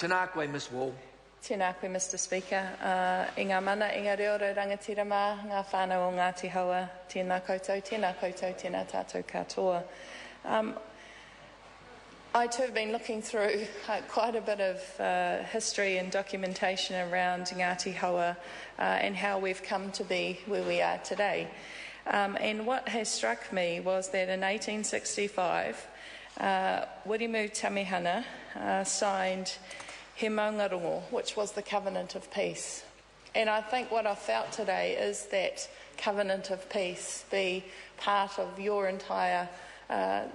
Tēnā koe, Ms Wall. Tēnā koe, Mr Speaker. I ngā mana, i ngā reo rangatirama, ngā whānau o Ngati Haua, tēnā koutou, tēnā tātou katoa. I too have been looking through quite a bit of history and documentation around Ngati Haua and how we've come to be where we are today. And what has struck me was that in 1865, Wirimu Tamihana signed He Maungarongo, which was the Covenant of Peace. And I think what I felt today is that Covenant of Peace be part of your entire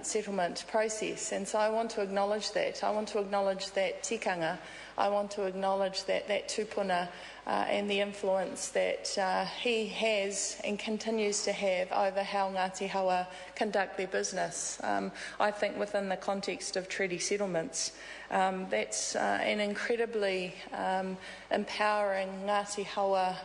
settlement process. And so I want to acknowledge that. I want to acknowledge that tikanga. I want to acknowledge that tupuna and the influence that he has and continues to have over how Ngati Haua conduct their business. I think within the context of treaty settlements, that's an incredibly empowering Ngati Haua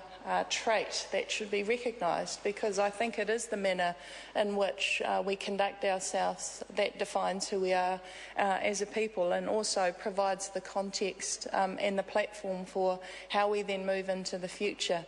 trait that should be recognised, because I think it is the manner in which we conduct ourselves that defines who we are as a people, and also provides the context and the platform for how we then move into the future.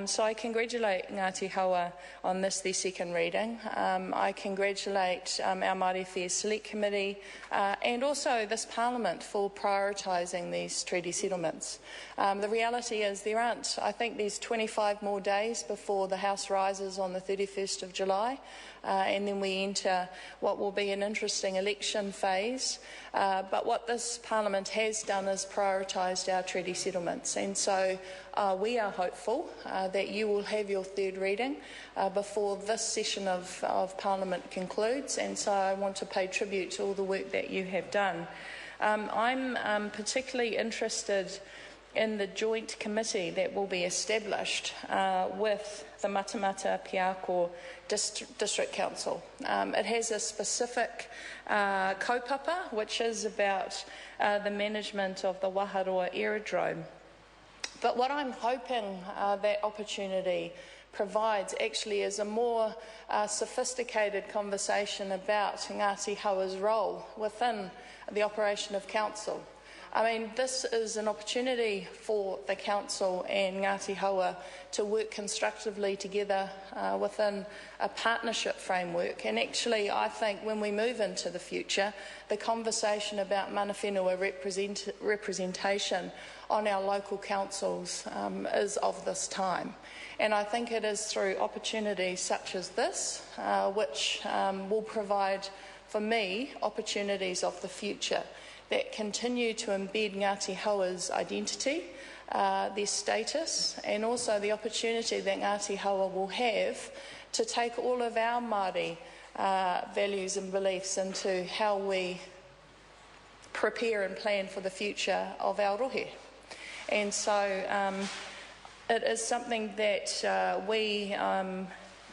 So I congratulate Ngati Haua on this, their second reading. I congratulate our Māori Affairs Select Committee and also this Parliament for prioritising these treaty settlements. The reality is there aren't, I think there's 25 more days before the House rises on the 31st of July. And then we enter what will be an interesting election phase. But what this Parliament has done is prioritised our treaty settlements. And so we are hopeful that you will have your third reading before this session of Parliament concludes. And so I want to pay tribute to all the work that you have done. I'm particularly interested in the joint committee that will be established with the Matamata Piako District Council. It has a specific kaupapa, which is about the management of the Waharoa aerodrome. But what I'm hoping that opportunity provides actually is a more sophisticated conversation about Ngati Haua's role within the operation of council. I mean, this is an opportunity for the Council and Ngati Haua to work constructively together within a partnership framework. And actually, I think when we move into the future, the conversation about mana whenua representation on our local councils is of this time. And I think it is through opportunities such as this which will provide, for me, opportunities of the future that continue to embed Ngati Haua's identity, their status, and also the opportunity that Ngati Haua will have to take all of our Māori values and beliefs into how we prepare and plan for the future of our rohe. And so it is something that we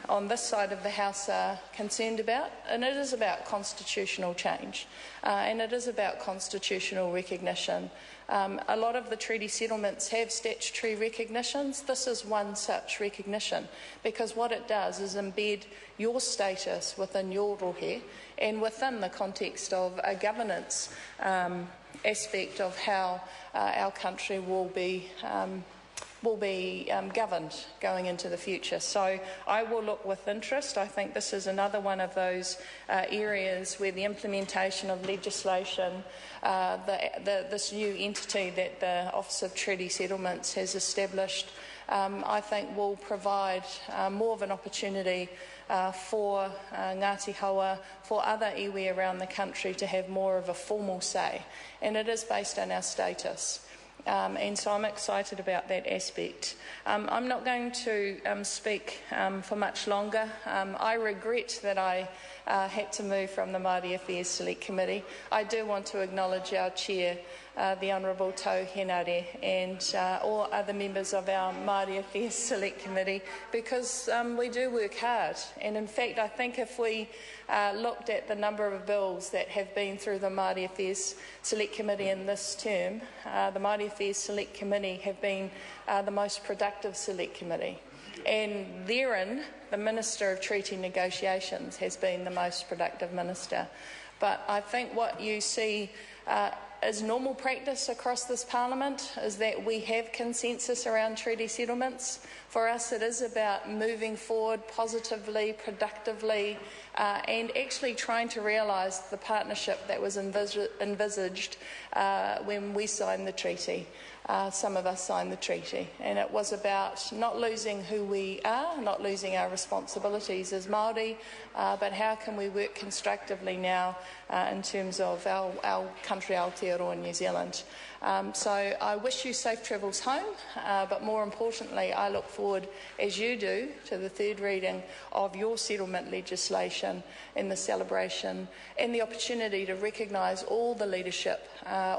on this side of the House are concerned about, and it is about constitutional change, and it is about constitutional recognition. A lot of the treaty settlements have statutory recognitions. This is one such recognition, because what it does is embed your status within your rohe and within the context of a governance aspect of how our country will be governed going into the future. So I will look with interest. I think this is another one of those areas where the implementation of legislation, this new entity that the Office of Treaty Settlements has established, I think will provide more of an opportunity for Ngati Haua, for other iwi around the country to have more of a formal say. And it is based on our status. And so I'm excited about that aspect. I'm not going to speak for much longer. I regret that I had to move from the Māori Affairs Select Committee. I do want to acknowledge our Chair, the Honourable Tau Henare, and all other members of our Māori Affairs Select Committee, because we do work hard. And in fact, I think if we looked at the number of bills that have been through the Māori Affairs Select Committee in this term, the Māori Affairs Select Committee have been the most productive Select Committee. And therein, the Minister of Treaty Negotiations has been the most productive minister. But I think what you see is normal practice across this Parliament, is that we have consensus around treaty settlements. For us, it is about moving forward positively, productively, and actually trying to realise the partnership that was envisaged when we signed the treaty. Some of us signed the treaty, and it was about not losing who we are, not losing our responsibilities as Māori, but how can we work constructively now in terms of our country, Aotearoa, New Zealand. So I wish you safe travels home, but more importantly, I look forward, as you do, to the third reading of your settlement legislation and the celebration and the opportunity to recognise all the leadership,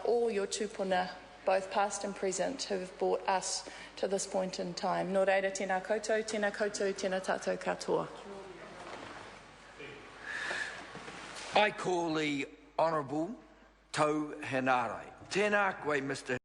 all your tūpuna, both past and present, who have brought us to this point in time. Nō reira, tēnā koutou, tēnā tātou katoa. I call the Honourable Tau Henare. Tēnā koe, Mr.